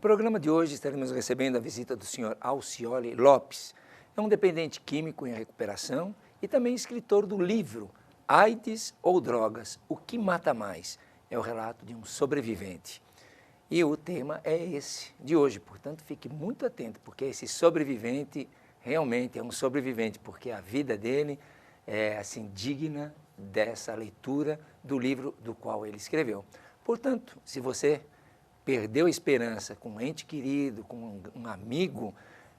programa de hoje estaremos recebendo a visita do Sr. Alcioli Lopes. É um dependente químico em recuperação e também escritor do livro AIDS ou Drogas, o que mata mais? É o relato de um sobrevivente. E o tema é esse de hoje, portanto fique muito atento, porque esse sobrevivente realmente é um sobrevivente, porque a vida dele é assim digna dessa leitura do livro do qual ele escreveu. Portanto, se você perdeu a esperança com um ente querido, com um amigo,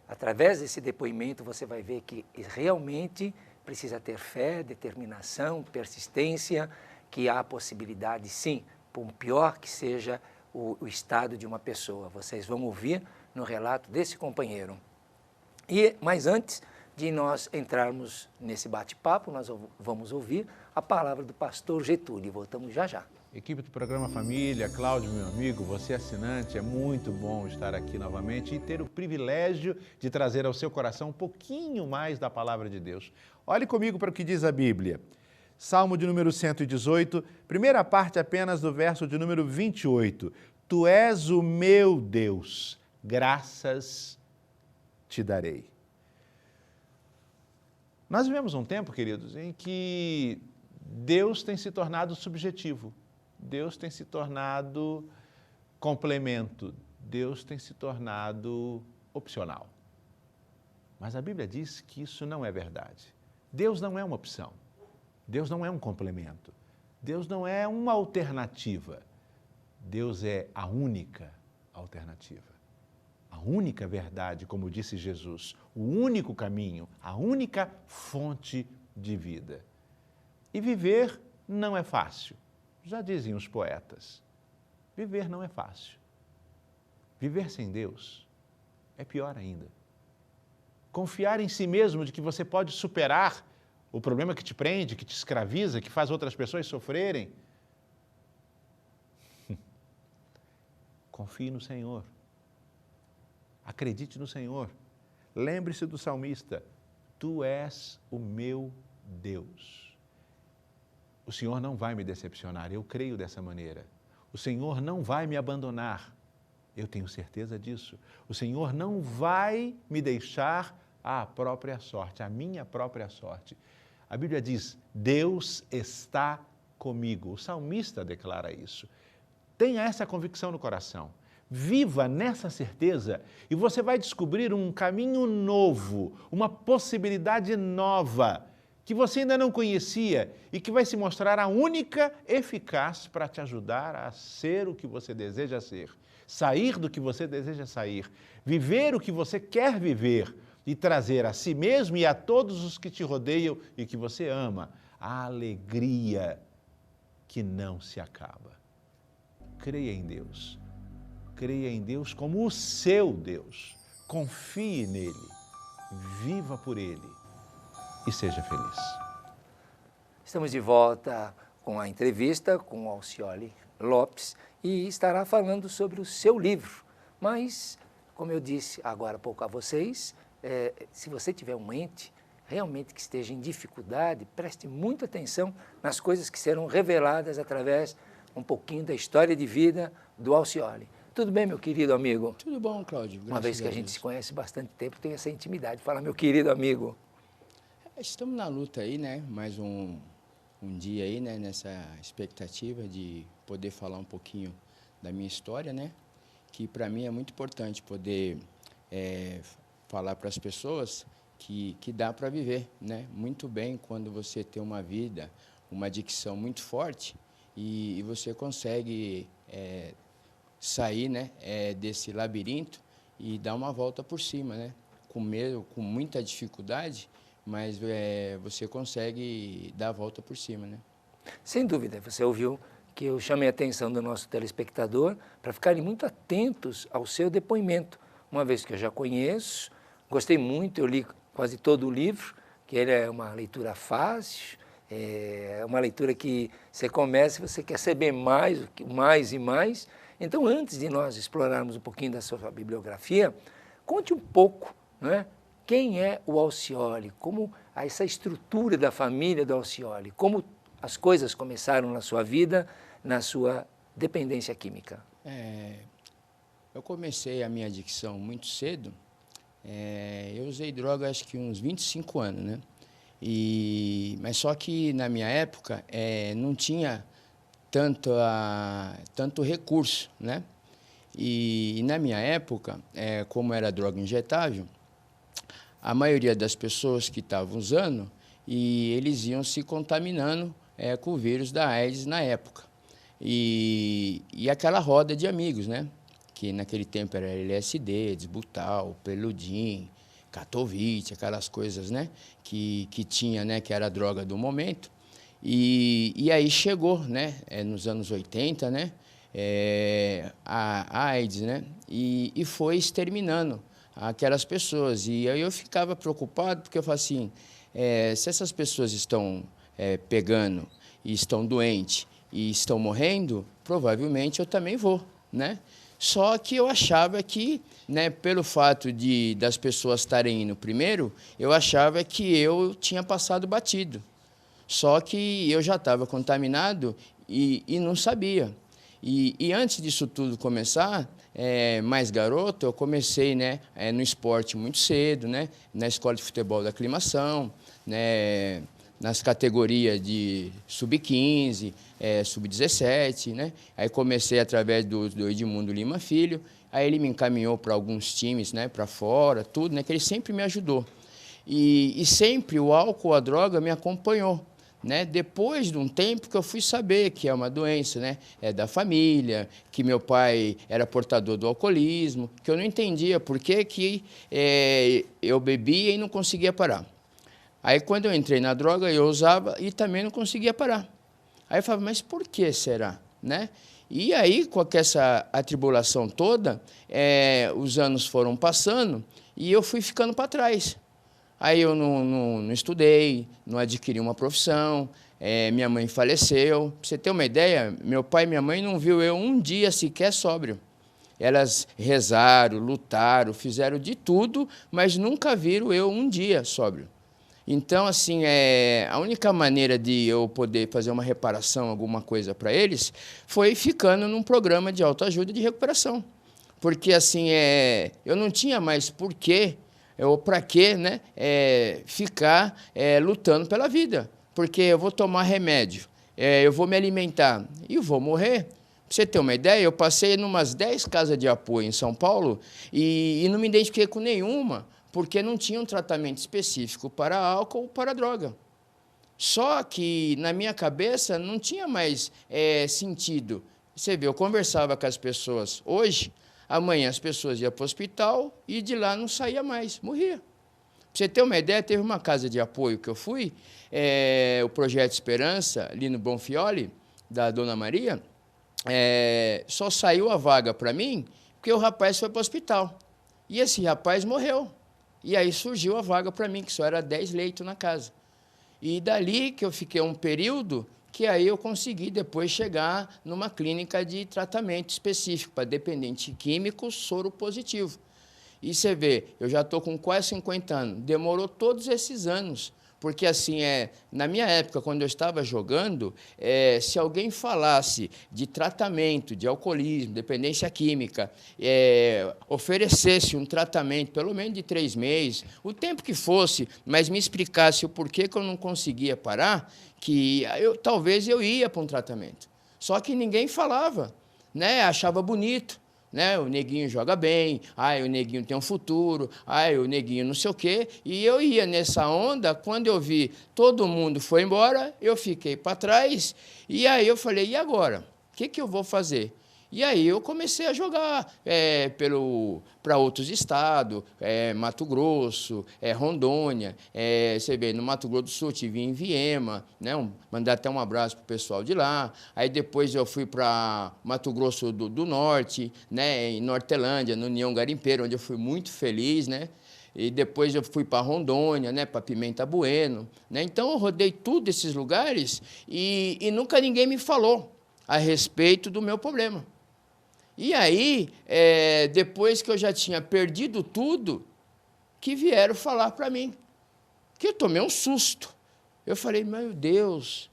através desse depoimento você vai ver que realmente precisa ter fé, determinação, persistência, que há possibilidade sim, por pior que seja o estado de uma pessoa. Vocês vão ouvir no relato desse companheiro. Mas antes de nós entrarmos nesse bate-papo, nós vamos ouvir a palavra do pastor Getúlio. Voltamos já já. Equipe do programa Família, Cláudio, meu amigo, você assinante, é muito bom estar aqui novamente e ter o privilégio de trazer ao seu coração um pouquinho mais da palavra de Deus. Olhe comigo para o que diz a Bíblia. Salmo de número 118, primeira parte apenas do verso de número 28. Tu és o meu Deus, graças te darei. Nós vivemos um tempo, queridos, em que Deus tem se tornado subjetivo. Deus tem se tornado complemento, Deus tem se tornado opcional. Mas a Bíblia diz que isso não é verdade. Deus não é uma opção, Deus não é um complemento, Deus não é uma alternativa. Deus é a única alternativa, a única verdade, como disse Jesus, o único caminho, a única fonte de vida. E viver não é fácil. Já dizem os poetas, viver não é fácil. Viver sem Deus é pior ainda. Confiar em si mesmo de que você pode superar o problema que te prende, que te escraviza, que faz outras pessoas sofrerem. Confie no Senhor. Acredite no Senhor. Lembre-se do salmista, tu és o meu Deus. O Senhor não vai me decepcionar, eu creio dessa maneira. O Senhor não vai me abandonar, eu tenho certeza disso. O Senhor não vai me deixar à própria sorte, à minha própria sorte. A Bíblia diz, Deus está comigo. O salmista declara isso. Tenha essa convicção no coração. Viva nessa certeza e você vai descobrir um caminho novo, uma possibilidade nova, que você ainda não conhecia e que vai se mostrar a única eficaz para te ajudar a ser o que você deseja ser, sair do que você deseja sair, viver o que você quer viver e trazer a si mesmo e a todos os que te rodeiam e que você ama a alegria que não se acaba. Creia em Deus. Creia em Deus como o seu Deus. Confie nele. Viva por ele. E seja feliz. Estamos de volta com a entrevista com o Alcioli Lopes e estará falando sobre o seu livro. Mas, como eu disse agora há pouco a vocês, se você tiver um ente realmente que esteja em dificuldade, preste muita atenção nas coisas que serão reveladas através um pouquinho da história de vida do Alcioli. Tudo bem, meu querido amigo? Tudo bom, Cláudio. Uma vez que a gente se conhece bastante tempo, tem essa intimidade. Fala, meu querido amigo. Estamos na luta aí, né? Mais um dia aí, né? Nessa expectativa de poder falar um pouquinho da minha história, né? Que para mim é muito importante poder falar para as pessoas que dá para viver, né? Muito bem quando você tem uma vida, uma dicção muito forte e você consegue sair, né? Desse labirinto e dar uma volta por cima, né? Com medo, com muita dificuldade, mas você consegue dar a volta por cima, né? Sem dúvida, você ouviu que eu chamei a atenção do nosso telespectador para ficarem muito atentos ao seu depoimento, uma vez que eu já conheço, gostei muito, eu li quase todo o livro, que ele é uma leitura fácil, é uma leitura que você começa e você quer saber mais e mais. Então, antes de nós explorarmos um pouquinho da sua bibliografia, conte um pouco, não é? Quem é o Alcioli? Como essa estrutura da família do Alcioli? Como as coisas começaram na sua vida, na sua dependência química? eu comecei a minha adicção muito cedo. Eu usei droga acho que uns 25 anos, né? Mas só que na minha época não tinha tanto recurso, né? E na minha época, como era droga injetável, a maioria das pessoas que estavam usando, eles iam se contaminando com o vírus da AIDS na época. E aquela roda de amigos, né? Que naquele tempo era LSD, Desbutal, Peludim, Catovite, aquelas coisas, né? Que tinha, né? Que era a droga do momento. E aí chegou, né? Nos anos 80, né? A AIDS, né? E foi exterminando aquelas pessoas. E aí eu ficava preocupado, porque eu falava assim, se essas pessoas estão pegando e estão doentes e estão morrendo, provavelmente eu também vou, né? Só que eu achava que, né, pelo fato das pessoas estarem indo primeiro, eu achava que eu tinha passado batido. Só que eu já estava contaminado e não sabia. E antes disso tudo começar, mais garoto, eu comecei, né, no esporte muito cedo, né, na escola de futebol da Aclimação, né, nas categorias de sub-15, sub-17, né? Aí comecei através do Edmundo Lima Filho, aí ele me encaminhou para alguns times, né, para fora, tudo, né, que ele sempre me ajudou. E sempre o álcool, a droga me acompanhou, né? Depois de um tempo que eu fui saber que é uma doença, né, da família, que meu pai era portador do alcoolismo, que eu não entendia por que eu bebia e não conseguia parar. Aí, quando eu entrei na droga, eu usava e também não conseguia parar. Aí eu falava, mas por que será? Né? E aí, com essa atribulação toda, os anos foram passando e eu fui ficando para trás. Aí eu não estudei, não adquiri uma profissão, minha mãe faleceu. Para você ter uma ideia, meu pai e minha mãe não viu eu um dia sequer sóbrio. Elas rezaram, lutaram, fizeram de tudo, mas nunca viram eu um dia sóbrio. Então, assim, a única maneira de eu poder fazer uma reparação, alguma coisa para eles, foi ficando num programa de autoajuda e de recuperação. Porque, assim, eu não tinha mais porquê, ou para quê, né, ficar lutando pela vida. Porque eu vou tomar remédio, eu vou me alimentar e vou morrer. Para você ter uma ideia, eu passei em umas 10 casas de apoio em São Paulo e não me identifiquei com nenhuma, porque não tinha um tratamento específico para álcool ou para droga. Só que, na minha cabeça, não tinha mais sentido. Você vê, eu conversava com as pessoas hoje, amanhã as pessoas iam para o hospital e de lá não saía mais, morria. Para você ter uma ideia, teve uma casa de apoio que eu fui, o Projeto Esperança, ali no Bonfioli, da Dona Maria, só saiu a vaga para mim porque o rapaz foi para o hospital. E esse rapaz morreu. E aí surgiu a vaga para mim, que só era 10 leitos na casa. E dali que eu fiquei um período, que aí eu consegui depois chegar numa clínica de tratamento específico para dependente químico soro positivo. E você vê, eu já estou com quase 50 anos, demorou todos esses anos, porque assim, na minha época, quando eu estava jogando, se alguém falasse de tratamento, de alcoolismo, dependência química, oferecesse um tratamento, pelo menos de 3 meses, o tempo que fosse, mas me explicasse o porquê que eu não conseguia parar, que talvez eu ia para um tratamento. Só que ninguém falava, né? Achava bonito. Né? O neguinho joga bem, o neguinho tem um futuro, o neguinho não sei o quê. E eu ia nessa onda, quando eu vi todo mundo foi embora, eu fiquei para trás, e aí eu falei, e agora? O que eu vou fazer? E aí eu comecei a jogar para outros estados, Mato Grosso, Rondônia, você vê, no Mato Grosso do Sul, tive em Viema, né, mandar até um abraço para o pessoal de lá. Aí depois eu fui para Mato Grosso do Norte, né, em Nortelândia, no União Garimpeiro, onde eu fui muito feliz, né? E depois eu fui para Rondônia, né, para Pimenta Bueno. Né? Então eu rodei todos esses lugares e nunca ninguém me falou a respeito do meu problema. E aí, depois que eu já tinha perdido tudo, que vieram falar para mim, que eu tomei um susto. Eu falei, meu Deus,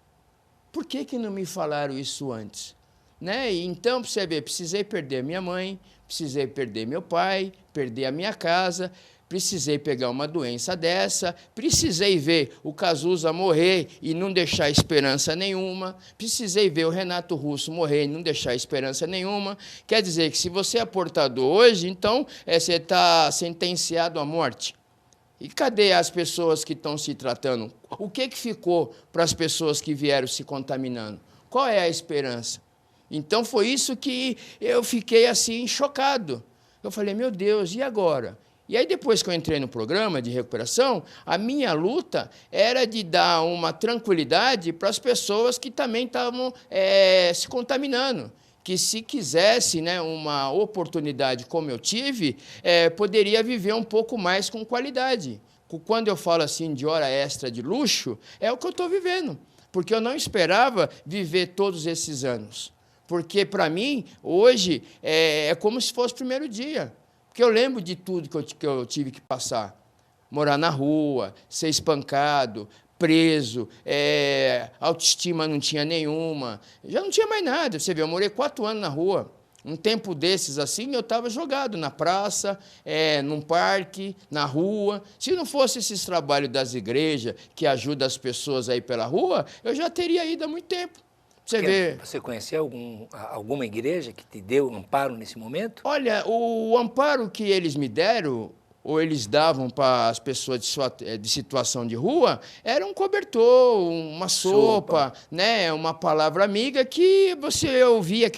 por que não me falaram isso antes? né? E então, para você ver, precisei perder minha mãe, precisei perder meu pai, perder a minha casa, precisei pegar uma doença dessa, precisei ver o Cazuza morrer e não deixar esperança nenhuma, precisei ver o Renato Russo morrer e não deixar esperança nenhuma. Quer dizer que se você é portador hoje, então você está sentenciado à morte. E cadê as pessoas que estão se tratando? O que ficou para as pessoas que vieram se contaminando? Qual é a esperança? Então, foi isso que eu fiquei assim, chocado. Eu falei, meu Deus, e agora? E aí, depois que eu entrei no programa de recuperação, a minha luta era de dar uma tranquilidade para as pessoas que também estavam se contaminando. Que, se quisesse, né, uma oportunidade como eu tive, poderia viver um pouco mais com qualidade. Quando eu falo assim de hora extra de luxo, é o que eu estou vivendo. Porque eu não esperava viver todos esses anos. Porque, para mim, hoje, é como se fosse o primeiro dia. Porque eu lembro de tudo que eu tive que passar. Morar na rua, ser espancado, preso, autoestima não tinha nenhuma. Já não tinha mais nada. Você vê, eu morei 4 anos na rua. Um tempo desses, assim, eu estava jogado na praça, num parque, na rua. Se não fosse esses trabalhos das igrejas, que ajudam as pessoas a ir pela rua, eu já teria ido há muito tempo. Você conheceu alguma igreja que te deu amparo nesse momento? Olha, o amparo que eles me deram, ou eles davam para as pessoas de situação de rua, era um cobertor, uma sopa, né, uma palavra amiga que você ouvia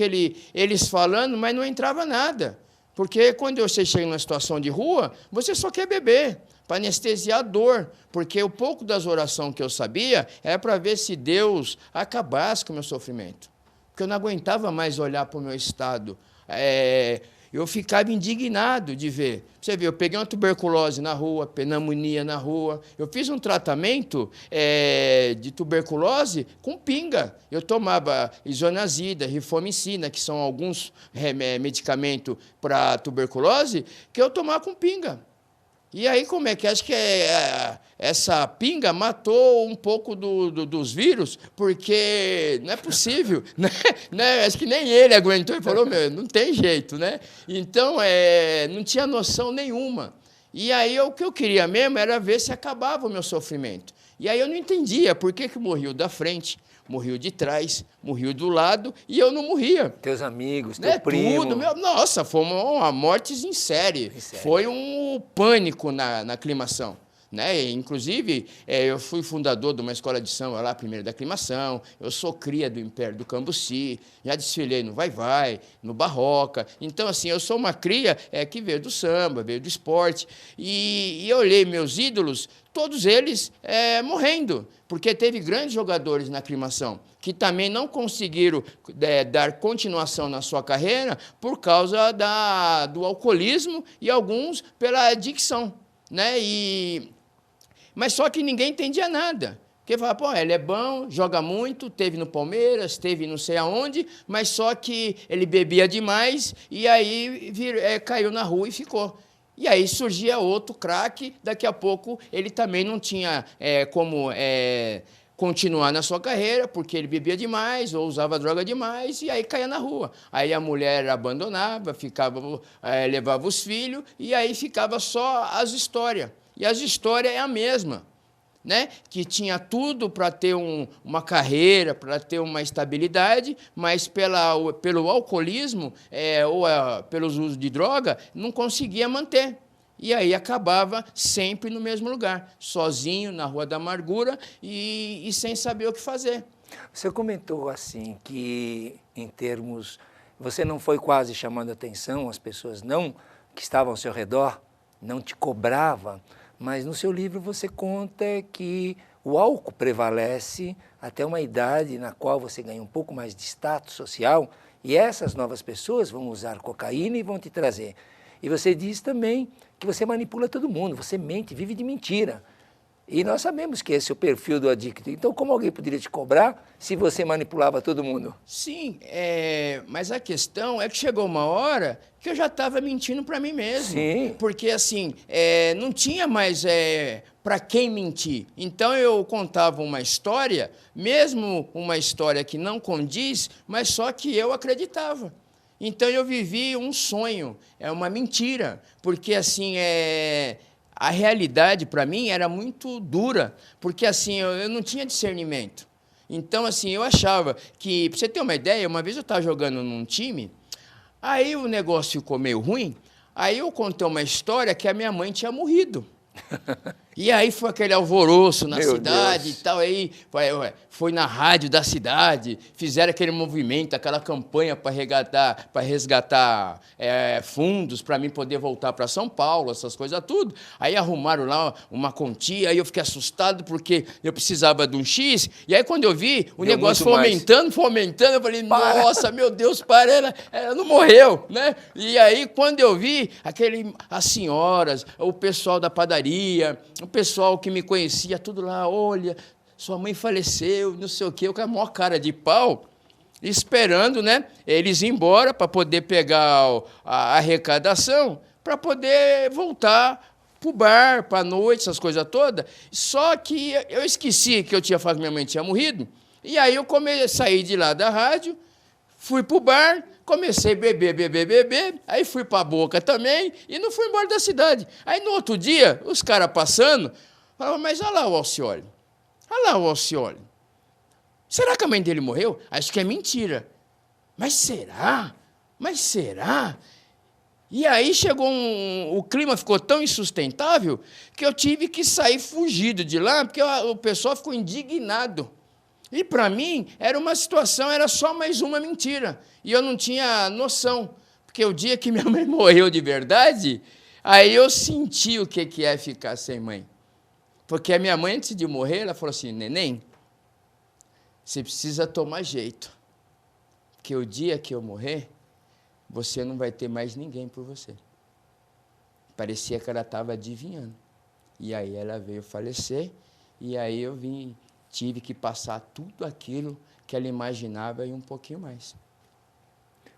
eles falando, mas não entrava nada. Porque quando você chega numa situação de rua, você só quer beber, para anestesiar a dor, porque o pouco das orações que eu sabia era para ver se Deus acabasse com o meu sofrimento. Porque eu não aguentava mais olhar para o meu estado. Eu ficava indignado de ver. Você vê, eu peguei uma tuberculose na rua, pneumonia na rua. Eu fiz um tratamento de tuberculose com pinga. Eu tomava isoniazida, rifamicina, que são alguns medicamentos para tuberculose, que eu tomava com pinga. E aí, como é que acho que essa pinga matou um pouco dos vírus, porque não é possível, né? Acho que nem ele aguentou e falou, meu, não tem jeito, né? Então, não tinha noção nenhuma. E aí, o que eu queria mesmo era ver se acabava o meu sofrimento. E aí eu não entendia por que morria da frente, morria de trás, morria do lado, e eu não morria. Teus amigos, teu primo... Tudo, nossa, foi uma morte em série. Foi um pânico na aclimação. Né? Inclusive, eu fui fundador de uma escola de samba lá, primeiro da aclimação, eu sou cria do Império do Cambuci, já desfilei no Vai-Vai, no Barroca. Então, assim, eu sou uma cria que veio do samba, veio do esporte, e eu olhei meus ídolos, todos eles morrendo, porque teve grandes jogadores na aclimação que também não conseguiram dar continuação na sua carreira por causa do alcoolismo e alguns pela adicção. Né? Mas só que ninguém entendia nada. Porque falava, pô, ele é bom, joga muito, teve no Palmeiras, teve não sei aonde, mas só que ele bebia demais e aí caiu na rua e ficou. E aí surgia outro craque, daqui a pouco ele também não tinha como continuar na sua carreira, porque ele bebia demais ou usava droga demais, e aí caía na rua. Aí a mulher abandonava, levava os filhos, e aí ficava só as histórias. E as histórias é a mesma, né? Que tinha tudo para ter uma carreira, para ter uma estabilidade, mas pelo alcoolismo ou pelos usos de droga, não conseguia manter. E aí acabava sempre no mesmo lugar, sozinho, na Rua da Amargura e sem saber o que fazer. Você comentou assim que, em termos, você não foi quase chamando atenção, as pessoas que estavam ao seu redor não te cobravam, mas no seu livro você conta que o álcool prevalece até uma idade na qual você ganha um pouco mais de status social e essas novas pessoas vão usar cocaína e vão te trazer. E você diz também que você manipula todo mundo, você mente, vive de mentira. E nós sabemos que esse é o perfil do adicto. Então, como alguém poderia te cobrar se você manipulava todo mundo? Sim, mas a questão é que chegou uma hora que eu já estava mentindo para mim mesmo. Sim. Porque, assim, não tinha mais para quem mentir. Então, eu contava uma história, mesmo uma história que não condiz, mas só que eu acreditava. Então, eu vivi um sonho, uma mentira. Porque, assim, a realidade, para mim, era muito dura, porque assim eu não tinha discernimento. Então, assim, eu achava que, para você ter uma ideia, uma vez eu estava jogando num time, aí o negócio ficou meio ruim, aí eu contei uma história que a minha mãe tinha morrido. E aí foi aquele alvoroço na cidade e tal, aí foi na rádio da cidade, fizeram aquele movimento, aquela campanha para resgatar fundos para mim poder voltar para São Paulo, essas coisas tudo. Aí arrumaram lá uma quantia, aí eu fiquei assustado porque eu precisava de um X, e aí quando eu vi o negócio fomentando, eu falei, nossa, meu Deus, para, ela não morreu, né? E aí quando eu vi as senhoras, o pessoal da padaria, o pessoal que me conhecia, tudo lá, olha, sua mãe faleceu, não sei o quê, eu com a maior cara de pau, esperando, né, eles ir embora para poder pegar a arrecadação, para poder voltar para o bar, para a noite, essas coisas todas. Só que eu esqueci que eu tinha falado que minha mãe tinha morrido, e aí eu saí de lá da rádio, fui para o bar, comecei a beber, aí fui para a boca também e não fui embora da cidade. Aí, no outro dia, os caras passando, falavam, mas olha lá o Alcioli, será que a mãe dele morreu? Acho que é mentira. Mas será? E aí o clima ficou tão insustentável que eu tive que sair fugido de lá, porque o pessoal ficou indignado. E, para mim, era uma situação, era só mais uma mentira. E eu não tinha noção. Porque o dia que minha mãe morreu de verdade, aí eu senti o que é ficar sem mãe. Porque a minha mãe, antes de morrer, ela falou assim, neném, você precisa tomar jeito. Porque o dia que eu morrer, você não vai ter mais ninguém por você. Parecia que ela estava adivinhando. E aí ela veio falecer, e aí eu tive que passar tudo aquilo que ela imaginava e um pouquinho mais.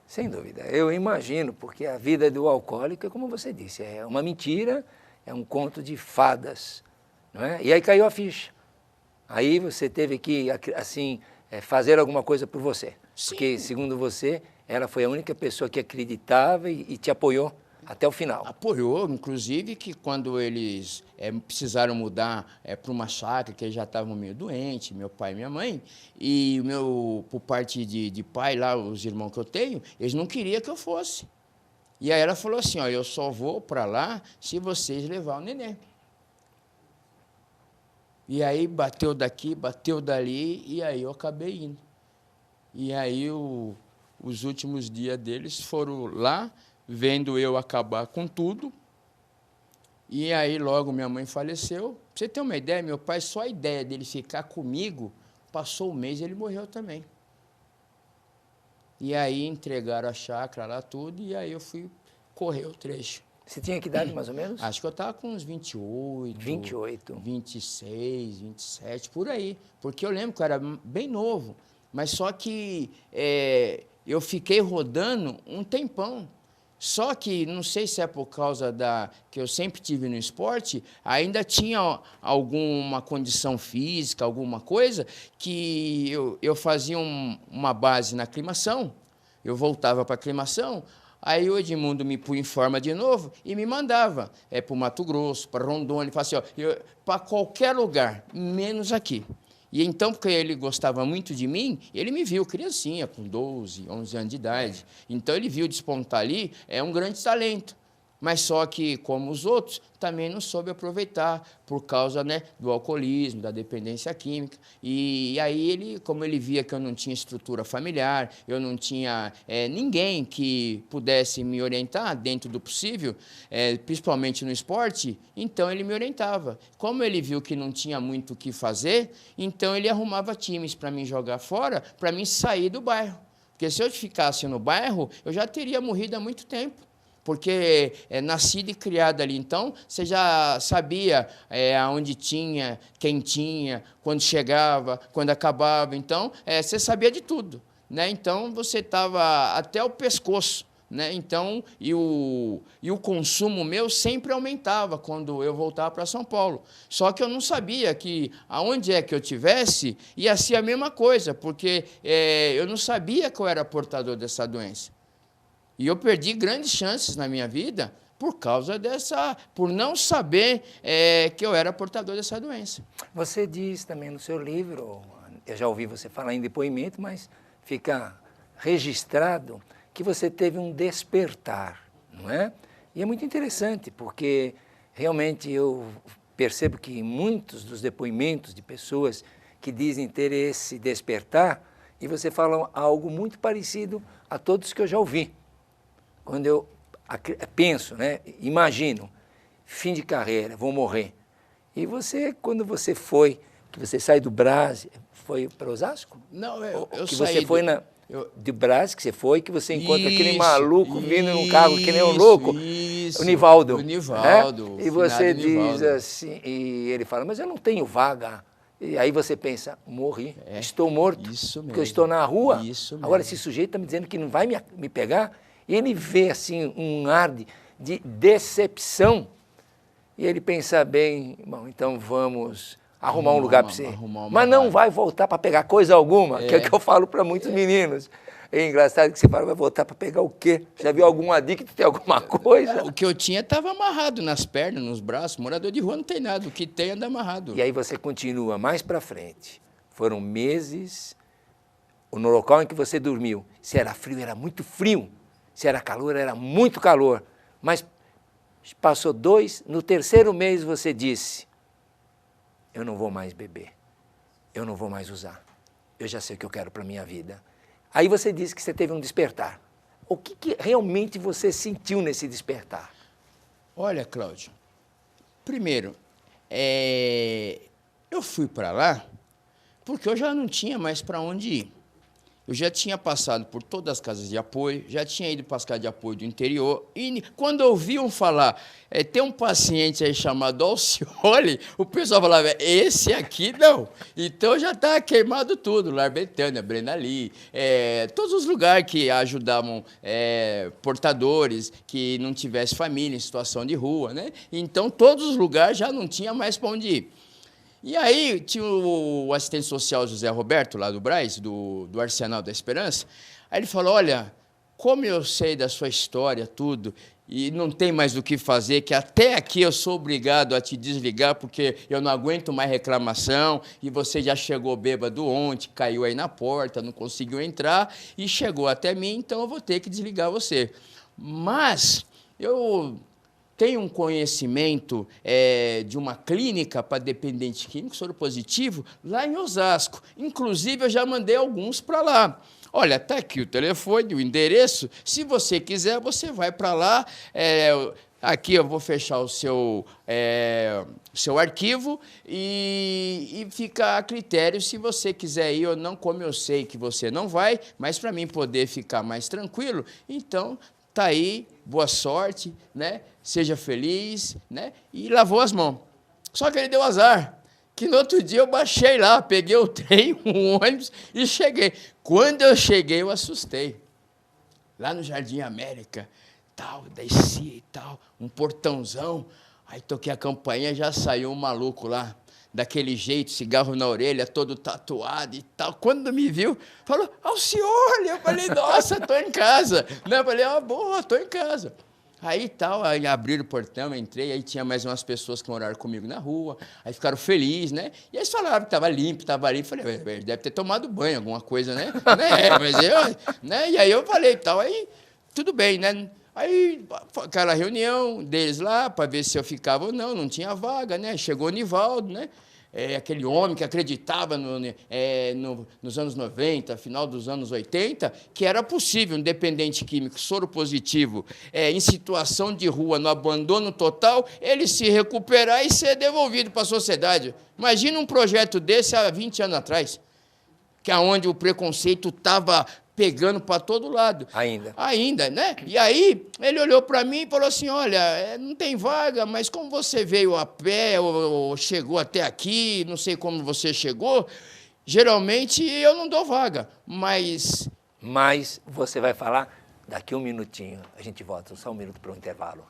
Sem dúvida, eu imagino, porque a vida do alcoólico é como você disse, é uma mentira, é um conto de fadas, não é? E aí caiu a ficha. Aí você teve que, assim, fazer alguma coisa por você. Sim. Porque, segundo você, ela foi a única pessoa que acreditava e te apoiou até o final. Apoiou, inclusive, que quando eles precisaram mudar para uma chácara, que eles já estavam meio doentes, meu pai e minha mãe, e por parte de pai, lá, os irmãos que eu tenho, eles não queriam que eu fosse. E aí ela falou assim, ó, eu só vou para lá se vocês levar o neném. E aí bateu daqui, bateu dali, e aí eu acabei indo. E aí os últimos dias deles foram lá, vendo eu acabar com tudo, e aí logo minha mãe faleceu. Pra você ter uma ideia, meu pai, só a ideia dele ficar comigo, passou um mês e ele morreu também. E aí entregaram a chácara lá, tudo, e aí eu fui correr o trecho. Você tinha que idade, mais ou menos? Acho que eu estava com uns 28. 26, 27, por aí. Porque eu lembro que eu era bem novo, mas só que eu fiquei rodando um tempão. Só que, não sei se é por causa que eu sempre tive no esporte, ainda tinha alguma condição física, alguma coisa, que eu fazia uma base na aclimação, eu voltava para a aclimação, aí o Edmundo me punha em forma de novo e me mandava para o Mato Grosso, para Rondônia, assim, para qualquer lugar, menos aqui. E então, porque ele gostava muito de mim, ele me viu criancinha, com 12, 11 anos de idade. Então, ele viu despontar ali, um grande talento. Mas só que, como os outros, também não soube aproveitar por causa, né, do alcoolismo, da dependência química. E aí, como ele via que eu não tinha estrutura familiar, eu não tinha ninguém que pudesse me orientar dentro do possível, principalmente no esporte, então ele me orientava. Como ele viu que não tinha muito o que fazer, então ele arrumava times para mim jogar fora, para mim sair do bairro. Porque se eu ficasse no bairro, eu já teria morrido há muito tempo. porque é nascido e criado ali. Então, você já sabia aonde tinha, quem tinha, quando chegava, quando acabava. Então, você sabia de tudo, né? Então, você estava até o pescoço, né? Então, e o consumo meu sempre aumentava quando eu voltava para São Paulo. Só que eu não sabia que aonde é que eu tivesse ia ser a mesma coisa, porque eu não sabia que eu era portador dessa doença. E eu perdi grandes chances na minha vida por causa por não saber que eu era portador dessa doença. Você diz também no seu livro, eu já ouvi você falar em depoimento, mas fica registrado que você teve um despertar, não é? E é muito interessante, porque realmente eu percebo que muitos dos depoimentos de pessoas que dizem ter esse despertar, e você fala algo muito parecido a todos que eu já ouvi. Quando eu penso, né, imagino, fim de carreira, vou morrer. E você, quando você foi, que você sai do Brás, foi para Osasco? Não, eu que saí você foi de Brás, que você foi, que você encontra aquele maluco vindo num carro que nem um louco, o Nivaldo. O Nivaldo. Né? E você diz assim, e ele fala, mas eu não tenho vaga. E aí você pensa, morri, estou morto, porque eu estou na rua. Agora esse sujeito está me dizendo que não vai me pegar. E ele vê assim um ar de decepção. E ele pensa bem, bom, então vamos arrumar um lugar para você. Mas não vai voltar para pegar coisa alguma, que é o que eu falo para muitos meninos. É engraçado que você fala, vai voltar para pegar o quê? Já viu algum adicto ter alguma coisa? O que eu tinha estava amarrado nas pernas, nos braços. Morador de rua não tem nada, o que tem anda amarrado. E aí você continua mais para frente. Foram meses, no local em que você dormiu. Se era frio, era muito frio. Se era calor, era muito calor. Mas passou 2, no 3º mês você disse, eu não vou mais beber, eu não vou mais usar, eu já sei o que eu quero para a minha vida. Aí você disse que você teve um despertar. O que realmente você sentiu nesse despertar? Olha, Cláudio, primeiro, eu fui para lá porque eu já não tinha mais para onde ir. Eu já tinha passado por todas as casas de apoio, já tinha ido para as casas de apoio do interior, e quando ouviam falar, tem um paciente aí chamado Alcioli, o pessoal falava, esse aqui não. Então já estava queimado tudo, Lar Betânia, Brenali, todos os lugares que ajudavam portadores, que não tivesse família em situação de rua, né? Então todos os lugares já não tinha mais para onde ir. E aí tinha o assistente social José Roberto, lá do Brás, do Arsenal da Esperança, aí ele falou, olha, como eu sei da sua história, tudo, e não tem mais o que fazer, que até aqui eu sou obrigado a te desligar, porque eu não aguento mais reclamação, e você já chegou bêbado ontem, caiu aí na porta, não conseguiu entrar, e chegou até mim, então eu vou ter que desligar você. Mas eu tenho um conhecimento de uma clínica para dependente químico soropositivo lá em Osasco. Inclusive, eu já mandei alguns para lá. Olha, está aqui o telefone, o endereço. Se você quiser, você vai para lá. Aqui eu vou fechar o seu arquivo e fica a critério se você quiser ir ou não, como eu sei que você não vai, mas para mim poder ficar mais tranquilo, então tá aí, boa sorte, né? Seja feliz, né? E lavou as mãos. Só que ele deu azar, que no outro dia eu baixei lá, peguei o trem, um ônibus e cheguei. Quando eu cheguei, eu assustei. Lá no Jardim América, tal, desci e tal, um portãozão, aí toquei a campainha, já saiu um maluco lá, daquele jeito, cigarro na orelha, todo tatuado e tal. Quando me viu, falou, Alcioli! Eu falei, nossa, estou em casa. Eu falei, boa, estou em casa. Aí tal, aí abriram o portão, entrei, aí tinha mais umas pessoas que moraram comigo na rua, aí ficaram felizes, né? E eles falaram que estava limpo, estava limpo. Falei, deve ter tomado banho, alguma coisa, né? Mas né? E aí eu falei, tal, aí tudo bem, né? Aí, aquela reunião deles lá, para ver se eu ficava ou não, não tinha vaga, né? Chegou o Nivaldo, né? Aquele homem que acreditava nos anos 90, final dos anos 80, que era possível um dependente químico soropositivo em situação de rua, no abandono total, ele se recuperar e ser devolvido para a sociedade. Imagina um projeto desse há 20 anos atrás, que é onde o preconceito estava pegando para todo lado. Ainda, né? E aí ele olhou para mim e falou assim, olha, não tem vaga, mas como você veio a pé ou chegou até aqui, não sei como você chegou, geralmente eu não dou vaga, mas... Mas você vai falar daqui um minutinho. A gente volta, só um minuto para o intervalo.